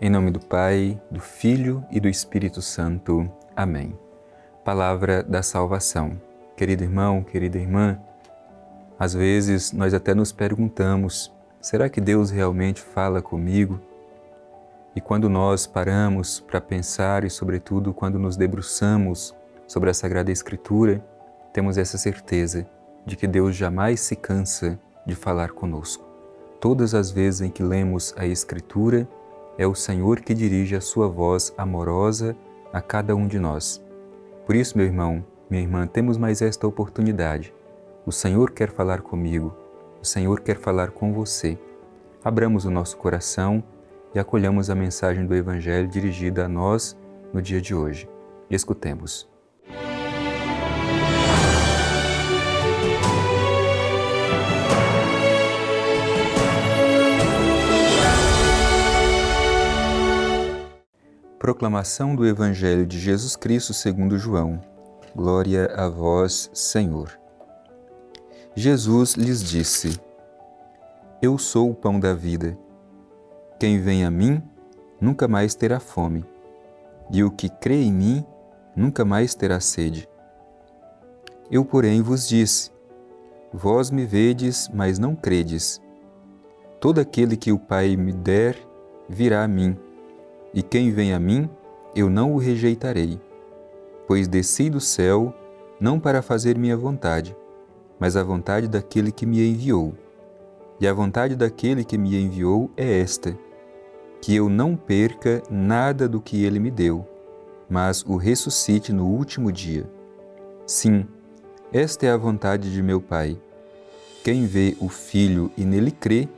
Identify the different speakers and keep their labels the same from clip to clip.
Speaker 1: Em nome do Pai, do Filho e do Espírito Santo. Amém. Palavra da salvação. Querido irmão, querida irmã, às vezes nós até nos perguntamos, será que Deus realmente fala comigo? E quando nós paramos para pensar e, sobretudo, quando nos debruçamos sobre a Sagrada Escritura, temos essa certeza de que Deus jamais se cansa de falar conosco. Todas as vezes em que lemos a Escritura, é o Senhor que dirige a sua voz amorosa a cada um de nós. Por isso, meu irmão, minha irmã, temos mais esta oportunidade. O Senhor quer falar comigo, o Senhor quer falar com você. Abramos o nosso coração e acolhamos a mensagem do Evangelho dirigida a nós no dia de hoje. Escutemos. Proclamação do Evangelho de Jesus Cristo segundo João. Glória a vós, Senhor. Jesus lhes disse: Eu sou o pão da vida. Quem vem a mim nunca mais terá fome, e o que crê em mim nunca mais terá sede. Eu, porém, vos disse: Vós me vedes, mas não credes. Todo aquele que o Pai me der virá a mim, e quem vem a mim, eu não o rejeitarei, pois desci do céu não para fazer minha vontade, mas a vontade daquele que me enviou. E a vontade daquele que me enviou é esta, que eu não perca nada do que ele me deu, mas o ressuscite no último dia. Sim, esta é a vontade de meu Pai. Quem vê o Filho e nele crê,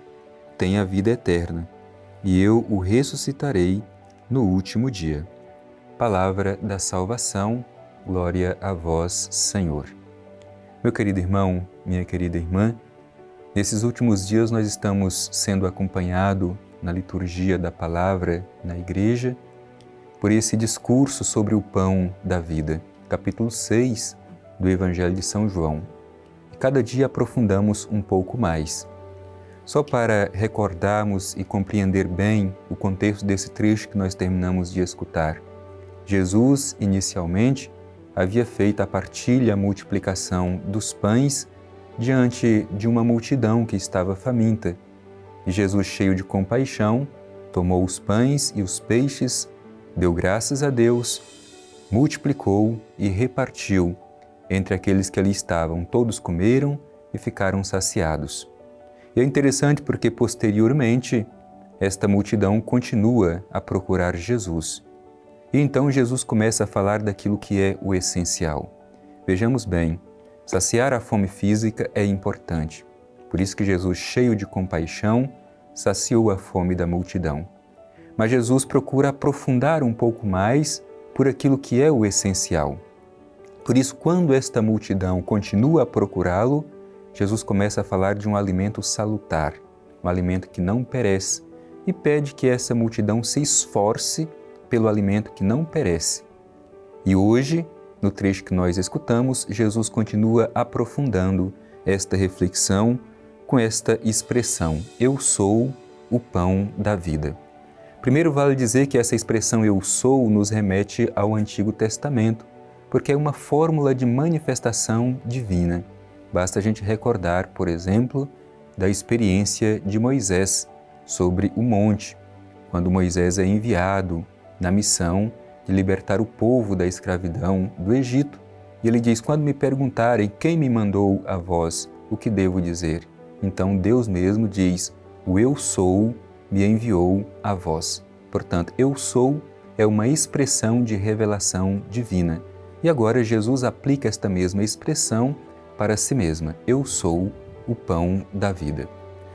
Speaker 1: tem a vida eterna, e eu o ressuscitarei no último dia. Palavra da salvação, glória a vós, Senhor. Meu querido irmão, minha querida irmã, nesses últimos dias nós estamos sendo acompanhados na liturgia da palavra na igreja por esse discurso sobre o pão da vida, capítulo 6 do Evangelho de São João. E cada dia aprofundamos um pouco mais. Só para recordarmos e compreender bem o contexto desse trecho que nós terminamos de escutar. Jesus, inicialmente, havia feito a partilha, a multiplicação dos pães diante de uma multidão que estava faminta. E Jesus, cheio de compaixão, tomou os pães e os peixes, deu graças a Deus, multiplicou e repartiu entre aqueles que ali estavam. Todos comeram e ficaram saciados. E é interessante porque, posteriormente, esta multidão continua a procurar Jesus. E então Jesus começa a falar daquilo que é o essencial. Vejamos bem, saciar a fome física é importante. Por isso que Jesus, cheio de compaixão, saciou a fome da multidão. Mas Jesus procura aprofundar um pouco mais por aquilo que é o essencial. Por isso, quando esta multidão continua a procurá-lo, Jesus começa a falar de um alimento salutar, um alimento que não perece, e pede que essa multidão se esforce pelo alimento que não perece. E hoje, no trecho que nós escutamos, Jesus continua aprofundando esta reflexão com esta expressão: Eu sou o pão da vida. Primeiro, vale dizer que essa expressão eu sou nos remete ao Antigo Testamento, porque é uma fórmula de manifestação divina. Basta a gente recordar, por exemplo, da experiência de Moisés sobre o monte, quando Moisés é enviado na missão de libertar o povo da escravidão do Egito. E ele diz: quando me perguntarem quem me mandou a vós, o que devo dizer? Então Deus mesmo diz: o eu sou me enviou a vós. Portanto, eu sou é uma expressão de revelação divina. E agora Jesus aplica esta mesma expressão para si mesma: eu sou o pão da vida.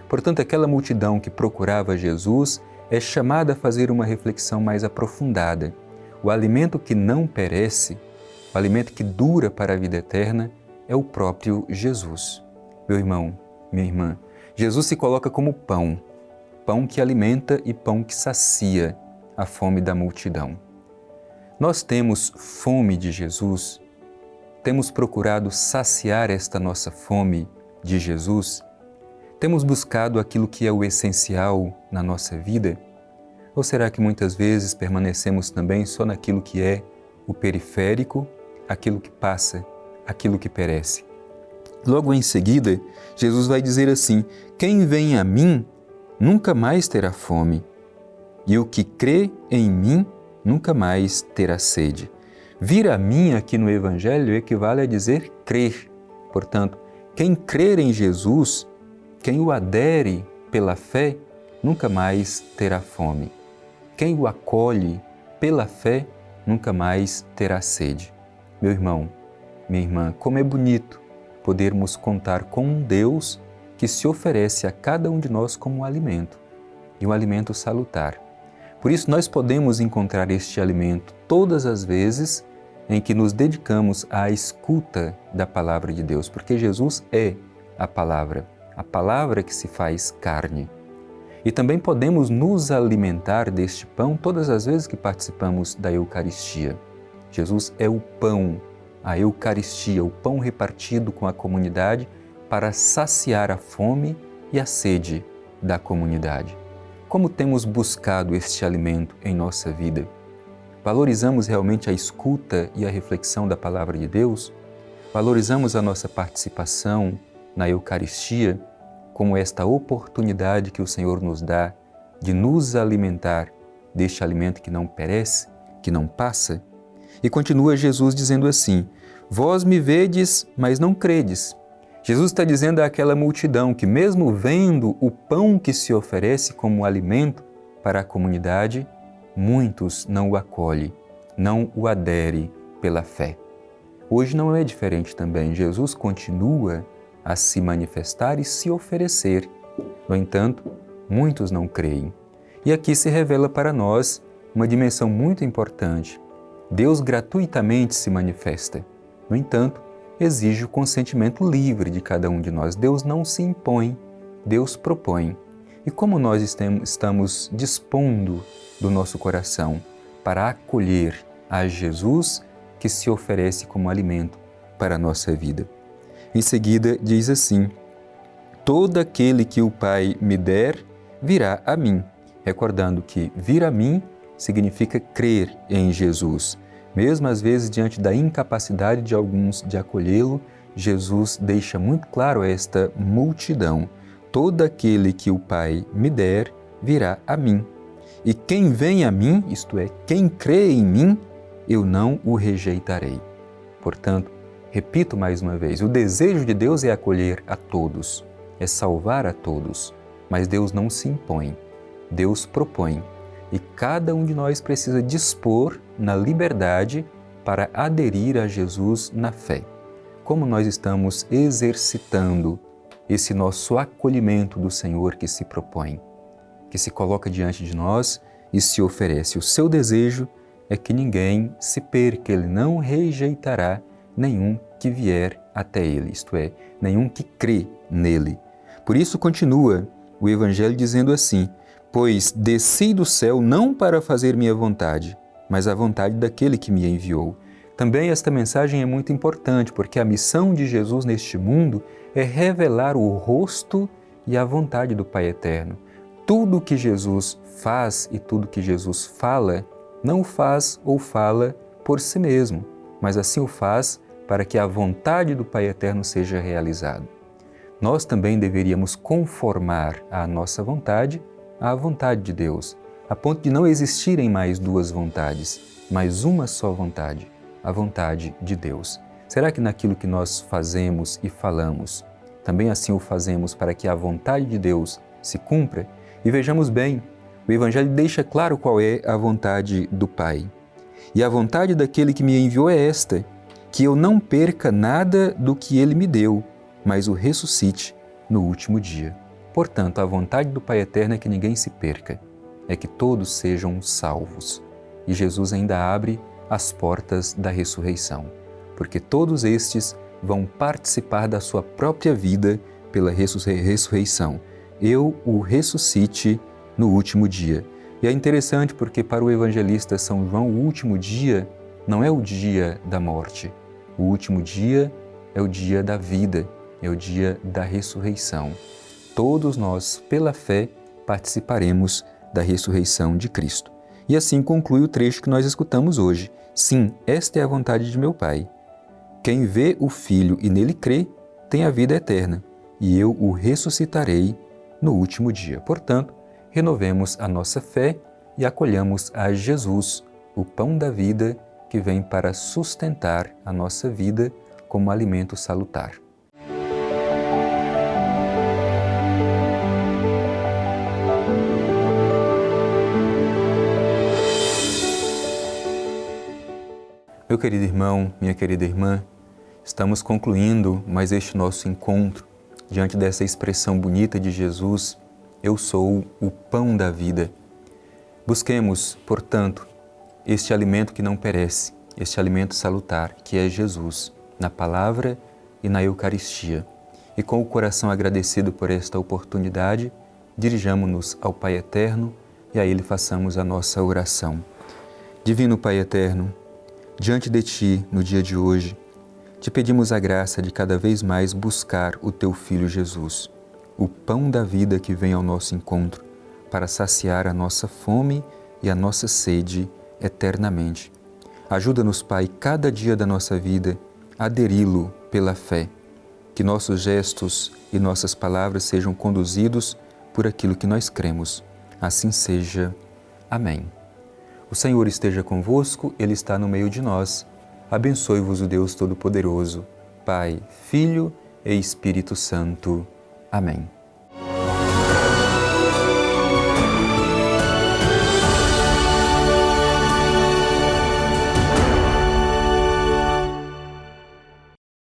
Speaker 1: Portanto, aquela multidão que procurava Jesus é chamada a fazer uma reflexão mais aprofundada. O alimento que não perece, o alimento que dura para a vida eterna, é o próprio Jesus. Meu irmão, minha irmã, Jesus se coloca como pão, pão que alimenta e pão que sacia a fome da multidão. Nós temos fome de Jesus. Temos procurado saciar esta nossa fome de Jesus? Temos buscado aquilo que é o essencial na nossa vida? Ou será que muitas vezes permanecemos também só naquilo que é o periférico, aquilo que passa, aquilo que perece? Logo em seguida, Jesus vai dizer assim: quem vem a mim nunca mais terá fome, e o que crê em mim nunca mais terá sede. Vir a mim aqui no Evangelho equivale a dizer crer. Portanto, quem crer em Jesus, quem o adere pela fé, nunca mais terá fome. Quem o acolhe pela fé, nunca mais terá sede. Meu irmão, minha irmã, como é bonito podermos contar com um Deus que se oferece a cada um de nós como um alimento, e um alimento salutar. Por isso nós podemos encontrar este alimento todas as vezes em que nos dedicamos à escuta da Palavra de Deus, porque Jesus é a palavra que se faz carne. E também podemos nos alimentar deste pão todas as vezes que participamos da Eucaristia. Jesus é o pão, a Eucaristia, o pão repartido com a comunidade para saciar a fome e a sede da comunidade. Como temos buscado este alimento em nossa vida? Valorizamos realmente a escuta e a reflexão da Palavra de Deus? Valorizamos a nossa participação na Eucaristia como esta oportunidade que o Senhor nos dá de nos alimentar deste alimento que não perece, que não passa? E continua Jesus dizendo assim: vós me vedes, mas não credes. Jesus está dizendo àquela multidão que, mesmo vendo o pão que se oferece como alimento para a comunidade, muitos não o acolhem, não o aderem pela fé. Hoje não é diferente também. Jesus continua a se manifestar e se oferecer. No entanto, muitos não creem. E aqui se revela para nós uma dimensão muito importante. Deus gratuitamente se manifesta. No entanto, exige o consentimento livre de cada um de nós. Deus não se impõe, Deus propõe. E como nós estamos dispondo do nosso coração para acolher a Jesus que se oferece como alimento para a nossa vida? Em seguida, diz assim: todo aquele que o Pai me der, virá a mim. Recordando que vir a mim significa crer em Jesus. Mesmo às vezes diante da incapacidade de alguns de acolhê-lo, Jesus deixa muito claro a esta multidão: todo aquele que o Pai me der, virá a mim. E quem vem a mim, isto é, quem crê em mim, eu não o rejeitarei. Portanto, repito mais uma vez, o desejo de Deus é acolher a todos, é salvar a todos, mas Deus não se impõe, Deus propõe. E cada um de nós precisa dispor na liberdade para aderir a Jesus na fé. Como nós estamos exercitando esse nosso acolhimento do Senhor que se propõe, que se coloca diante de nós e se oferece. O seu desejo é que ninguém se perca, Ele não rejeitará nenhum que vier até Ele, isto é, nenhum que crê nele. Por isso continua o Evangelho dizendo assim: pois desci do céu não para fazer minha vontade, mas a vontade daquele que me enviou. Também esta mensagem é muito importante, porque a missão de Jesus neste mundo é revelar o rosto e a vontade do Pai Eterno. Tudo o que Jesus faz e tudo o que Jesus fala, não o faz ou fala por si mesmo, mas assim o faz para que a vontade do Pai Eterno seja realizada. Nós também deveríamos conformar a nossa vontade à vontade de Deus, a ponto de não existirem mais duas vontades, mas uma só vontade, a vontade de Deus. Será que naquilo que nós fazemos e falamos, também assim o fazemos para que a vontade de Deus se cumpra? E vejamos bem, o Evangelho deixa claro qual é a vontade do Pai. E a vontade daquele que me enviou é esta: que eu não perca nada do que Ele me deu, mas o ressuscite no último dia. Portanto, a vontade do Pai Eterno é que ninguém se perca, é que todos sejam salvos. E Jesus ainda abre as portas da ressurreição, porque todos estes vão participar da sua própria vida pela ressurreição. Eu o ressuscite no último dia. E é interessante porque para o evangelista São João, o último dia não é o dia da morte. O último dia é o dia da vida, é o dia da ressurreição. Todos nós, pela fé, participaremos da ressurreição de Cristo. E assim conclui o trecho que nós escutamos hoje. Sim, esta é a vontade de meu Pai. Quem vê o Filho e nele crê, tem a vida eterna, e eu o ressuscitarei no último dia. Portanto, renovemos a nossa fé e acolhamos a Jesus, o pão da vida, que vem para sustentar a nossa vida como alimento salutar. Meu querido irmão, minha querida irmã, estamos concluindo mais este nosso encontro diante dessa expressão bonita de Jesus, eu sou o pão da vida. Busquemos, portanto, este alimento que não perece, este alimento salutar, que é Jesus, na palavra e na Eucaristia. E com o coração agradecido por esta oportunidade, dirijamo-nos ao Pai Eterno e a Ele façamos a nossa oração. Divino Pai Eterno, diante de Ti, no dia de hoje, te pedimos a graça de cada vez mais buscar o Teu Filho Jesus, o pão da vida que vem ao nosso encontro, para saciar a nossa fome e a nossa sede eternamente. Ajuda-nos, Pai, cada dia da nossa vida a aderi-lo pela fé, que nossos gestos e nossas palavras sejam conduzidos por aquilo que nós cremos. Assim seja. Amém. O Senhor esteja convosco, Ele está no meio de nós. Abençoe-vos o Deus Todo-Poderoso, Pai, Filho e Espírito Santo. Amém.